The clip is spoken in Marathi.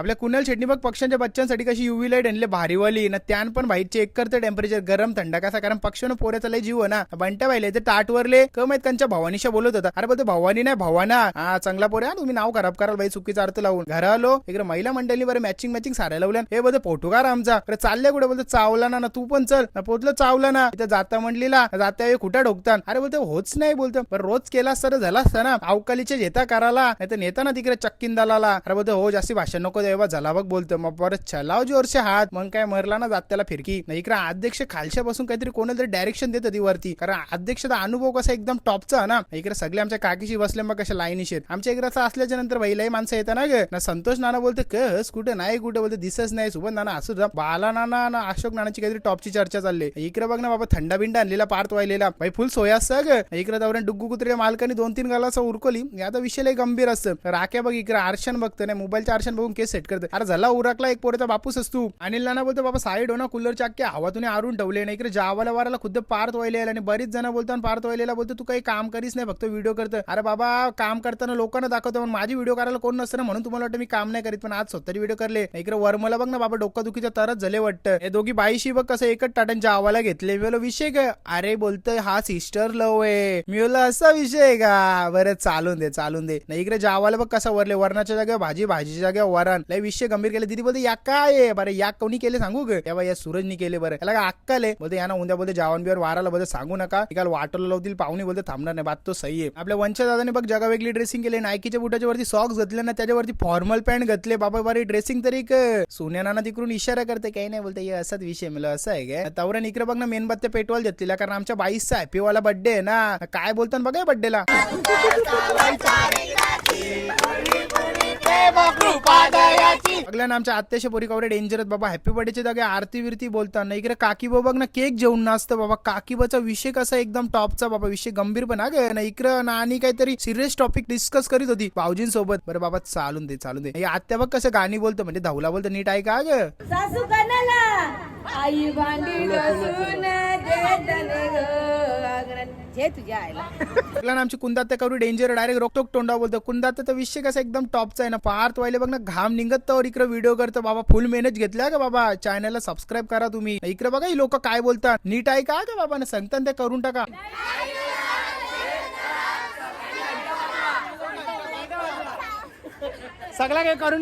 आपल्या कुणाल शेट्टी बघ पक्ष्यांच्या बच्चांसाठी कशी युव्ही लाईट आणले भारीवाली ना, त्यान पण भाई चेक करते टेम्परेचर गरम थंड कसा, कारण पक्षानं पोऱ्याचा लय जीव ना. बंट्या पाहिले ते टाटवरले माहित त्यांच्या भवानीशा बोलत होता. अरे बोलतो भवानी नाही भवाना. हा चांगला पोऱ्या तुम्ही नाव खराब कराल बाई चुकीचा अर्थ लावून. घरा आलो इकडे महिला मंडळी बरं मॅचिंग साऱ्या लावल्या. हे बोलतो फोटोकार आमचा. अरे चालले कुठे बोलतो चावला ना तू पण चल ना. पोचलो चावला ना इथं जाता म्हणलीला जात्या कुठं ढोकतान. अरे बोलतो होच नाही बोलतो पण रोज केला असता झाला असता ना. अवकालीचे जेता कराला नाही तर नेता ना तिकडे चक्कीन दलाला. अरे बोलतो हो जास्ती भाषण नको देवा झाला बघ बोलतो. मग परत चलाव जोरचे हात मग काय मरला ना जात त्याला फिरकी. इकडे अध्यक्ष खालच्या बसून काहीतरी कोणाला तरी डायरेक्शन देत ती वरती, कारण अध्यक्षाचा अनुभव कसा एकदम टॉपचा ना. इकडे सगळे आमच्या काकीशी बसले मग कशा लाईनीशी. आमच्या इकडे असं असल्याच्या नंतर बाईलाही माणसं येतात ना ग. संतोष नाना बोलते कस कुठे नाही कुठे बोलते दिसच नाही. सुबन नाना असू बाला नाना ना अशोक नानाची काहीतरी टॉपची चर्चा चालली. इकडे बघ ना बाबा थंडा बिंडा आणलेला पार्थ व्हायलेला भाई फुल सोया असतं ग. इकडे दौऱ्यान डुग्गू कुत्र्या मालकाने 2-3 गालाचा उरकली. आता विषय लय गंभीर असतं. राख्या बघ इकडे आरशन बघतं नाही मोबाईलच्या आरशन बघून केस सेट करते. अरे झाला उरकला एक पोरेचा बापूस असतो. अनिल नाना बोलतो बाबा साईड हो ना कूलरच्या अख्ख्या हवातून आरून ठेवले नाही. इकडे जावाला वाराला खुद्द पार्थ व्हायला आणि बरीच जण बोलतात पार्थ व्हायला बोलतो तू काही काम करीस नाही फक्त व्हिडिओ करतं. अरे बाबा काम करताना लोकांना दाखवतो माझी व्हिडिओ करायला कोण नसतं ना म्हणून तुम्हाला वाटतं मी काम नाही करीत, पण आज स्वतःची व्हिडिओ करले. इकडे वरमला बघ ना बाबा डोकादुखीच्या तरच झाले वाटतं. हे दोघी बाईशी बघ कसं एकच टाटांच्या आवाला घेतले. मी विषय काय अरे बोलतोय हा सिस्टर लव आहे. मी बोललो असा विषय आहे का. बरं चालून दे नाही. इकडे जावाला बघ कसा वरले वरणाच्या जागेवर भाजी भाजीच्या जागेवर वरण. लय विषय गंभीर केले. दिदी बोलते या काय आहे बरं या कोणी केले सांगू ग. या सूरजनी केले बरं याला का अक्कल आहे. बोलते या ना उद्या बोलते जावन बिवर वाराला बोलते सांगू नका. काल वाटोला लावतील पाहुणे बोलते थांबणार नाही. बात तो सही आहे. आपल्या वंश दादाने बघ जगा वेगळी ड्रेसिंग केली. नायकीच्या बुटाच्या वरती सॉक्स घातले ना त्याच्यावरती फॉर्मल पॅन्ट घातले. बाबा बारी ड्रेसिंग तरी सोन्या नाना तिकडून इशारा करते काही नाही बोलते असाच विषय मला असं आहे काय. तवरण इकडे बघ ना मेणबत्त्या पेटवाल घेतलेला कारण आमच्या 22चा हॅपीवाला बर्थडे आहे ना. काय बोलतात बघा बर्थडेला अगल्या आमच्या आत्याच्या पोरी कवरे डेंजरस बाबा. हॅपी बर्थडेच्या जागे आरती विरती बोलताना इकडे काकी बाबा ना केक जेवण नसतं बाबा. काकीबाचा विषय कसा एकदम टॉपचा बाबा. विषय गंभीर पण ना इकडं ना आणि काहीतरी सिरियस टॉपिक डिस्कस करीत होती भाऊजींसोबत. बरं बाबा चालून दे आत्या बघ कसं गाणी बोलतं म्हणजे धावला बोलतं नीट आहे का ग. सासू कनाला आई भांडी घासून देतने ग जे तुझ्या आईला. आमची कुंदात त्या करू डेंजर डायरेक्ट रोकटोक तोंडा बोलतो. कुंदात तर विषय कसा एकदम टॉपचा आहे ना. पार्थ व्हायला बघ ना घाम निघत तर इकडे व्हिडिओ करतो बाबा. फुल मेहनत घेतल्या का बाबा. चॅनलला सबस्क्राईब करा तुम्ही. इकडे बघा ही लोक काय बोलतात नीट आहे का ग बाबा ना सांगतात ते करून टाका. सगळं काय करून